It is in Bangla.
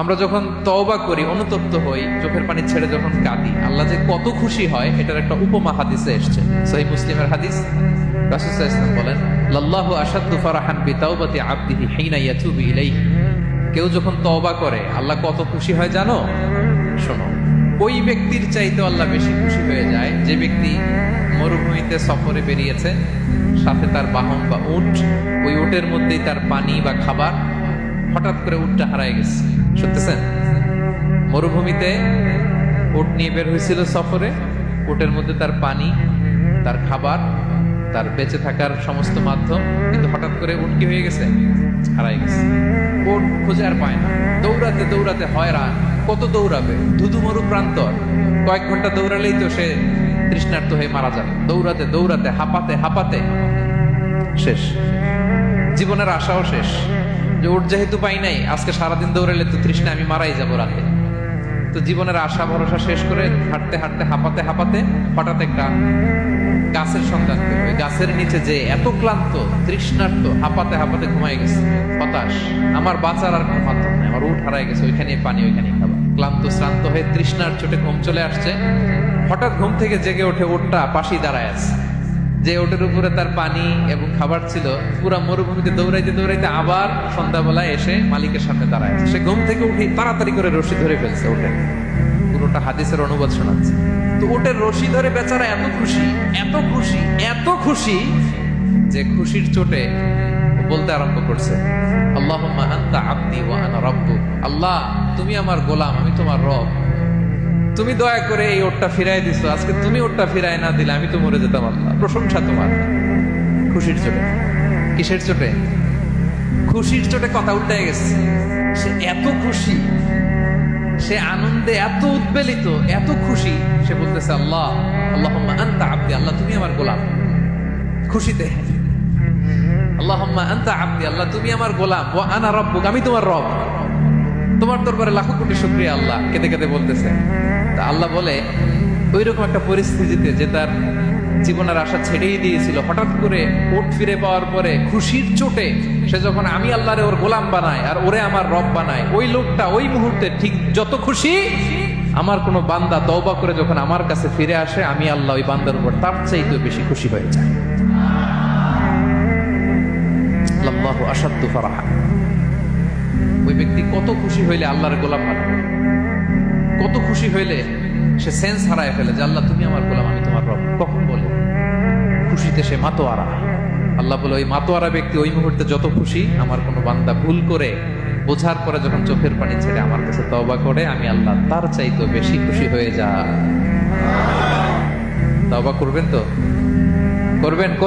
আমরা যখন তওবা করি, অনুতপ্ত হই, চোখের পানি ছেড়ে যখন কাঁদি, আল্লাহ যে কত খুশি হয় এটার একটা উপমা হাদিসে এসেছে। সহিহ মুসলিমের হাদিস, রাসূল সাল্লাল্লাহু আলাইহি ওয়াসাল্লাম বলেন, লাল্লাহু আশাদ্দু ফারাহান বিতাওবাতি আবদিহি হিনা ইয়াতুবু ইলাইহি। কেউ যখন তওবা করে আল্লাহ কত খুশি হয় জানো? শোনো, ওই ব্যক্তির চাইতে আল্লাহ বেশি খুশি হয়ে যায় যে ব্যক্তি মরুভূমিতে সফরে বেরিয়েছে, সাথে তার বাহন বা উট, ওই উটের মধ্যেই তার পানি বা খাবার, হঠাৎ করে উটটা হারায় গেছে। শুনতেছেন? মরুভূমিতে উট নিয়ে বের হয়েছিল সফরে, উটের মধ্যে তার পানি, তার খাবার, তার বেঁচে থাকার সমস্ত মাধ্যম, কিন্তু হঠাৎ করে উট কি হয়ে গেছে? হারাই গেছে। উট খুঁজে আর পায় না, দৌড়াতে দৌড়াতে হয়রান। কত দৌড়াবে? ধুধু মরু প্রান্তর, কয়েক ঘন্টা দৌড়ালেই তো সে তৃষ্ণার্ত হয়ে মারা যাবে। দৌড়াতে দৌড়াতে হাঁপাতে হাঁপাতে শেষ, জীবনের আশাও শেষ। যে উট যেহেতু পাই নাই, আজকে সারাদিন দৌড়ালে তো তৃষ্ণা আমি মারাই যাবো রাতে। তো জীবনের আশা ভরসা শেষ করে হাঁটতে হাঁটতে হাঁপাতে হাঁপাতে হঠাৎ একটা গাছের সন্ধান পেল। ওই গাছের নিচে যে এত ক্লান্ত, তৃষ্ণার্ত, হাঁপাতে হাঁপাতে ঘুমাই গেছে, হতাশ, আমার বাঁচার আর কোনো মাধ্যম নাই, আমার উঠ হারাই গেছে, ওইখানে পানি, ওইখানে খাবার। ক্লান্ত শ্রান্ত হয়ে তৃষ্ণার চোটে ঘুম চলে আসছে। হঠাৎ ঘুম থেকে জেগে ওঠে, উটটা পাশেই দাঁড়ায় আছে। যে ওটের উপরে তার পানি এবং খাবার ছিল, পুরা মরুভূমিতে দৌড়াইতে দৌড়াইতে আবার সন্ধ্যাবেলায় এসে মালিকের সামনে দাঁড়ায়। সে ঘুম থেকে উঠে তাড়াতাড়ি করে রশি ধরে ফেলছে ওটে। পুরোটা হাদিসের অনুবাদ শোনাচ্ছে। তো ওটের রশি ধরে বেচারা এত খুশি, এত খুশি, এত খুশি যে খুশির চোটে বলতে আরম্ভ করছে, আল্লাহুম্মা আনতা আবদি ওয়া আনা রাব্বুক। আল্লাহ, তুমি আমার গোলাম, আমি তোমার রব। তুমি দয়া করে এই ওটটা ফিরাই দিছো, আজকে তুমি ওটটা ফিরাই না দিলে আমি তো মরে যেতাম। আল্লাহ, প্রশংসা তোমার। খুশির চোটে। কিসের চোটে? খুশির চোটে কথা উল্টে গেছে। সে এত খুশি, সে আনন্দে এত উদ্বেলিত, এত খুশি, সে বলতেছে, আল্লাহ, আল্লাহুম্মা আনতা আবদি, আল্লাহ তুমি আমার গোলাম। খুশিতে আল্লাহুম্মা আনতা আবদি, আল্লাহ তুমি আমার গোলাম, ওয়া আনা রাব্বুক, আমি তোমার রব। তোমার দরবারে লাখো কোটি শুকরিয়া। আল্লাহ কেঁদে কেঁদে বলতেছে। তা আল্লাহ বলে, ওইরকম একটা পরিস্থিতিতে যে তার জীবনের আশা ছেড়েই দিয়েছিল, হঠাৎ করে উট ফিরে পাওয়ার পরে খুশির চোটে সে যখন আমি আল্লাহরে ওর গোলাম বানায় আর ওরে আমার রব বানায়, ওই লোকটা ওই মুহূর্তে ঠিক যত খুশি, আমার কোনো বান্দা তওবা করে যখন আমার কাছে ফিরে আসে, আমি আল্লাহ ওই বান্দার উপর তার চাইতে বেশি খুশি হয়ে যায়। আল্লাহু আশাদ্দু ফারাহা। ওই ব্যক্তি কত খুশি হইলে আল্লাহর গোলাম বানায়, কত খুশি হইলে সে সেন্স হারায় ফেলে যে আল্লাহ তুমি আমার গোলাম, আমি তোমার রব। কখন বলে? খুশিতে সে মাতোয়ারা। আল্লাহ বলে, ওই মাতোয়ারা ব্যক্তি ওই মুহূর্তে যত খুশি, আমার কোনো বান্দা ভুল করে বোঝার পরে যখন চোখের পানি ছেড়ে আমার কাছে তওবা করে, আমি আল্লাহ তার চাইতে বেশি খুশি হয়ে যায়। তওবা করবেন তো? করবেন?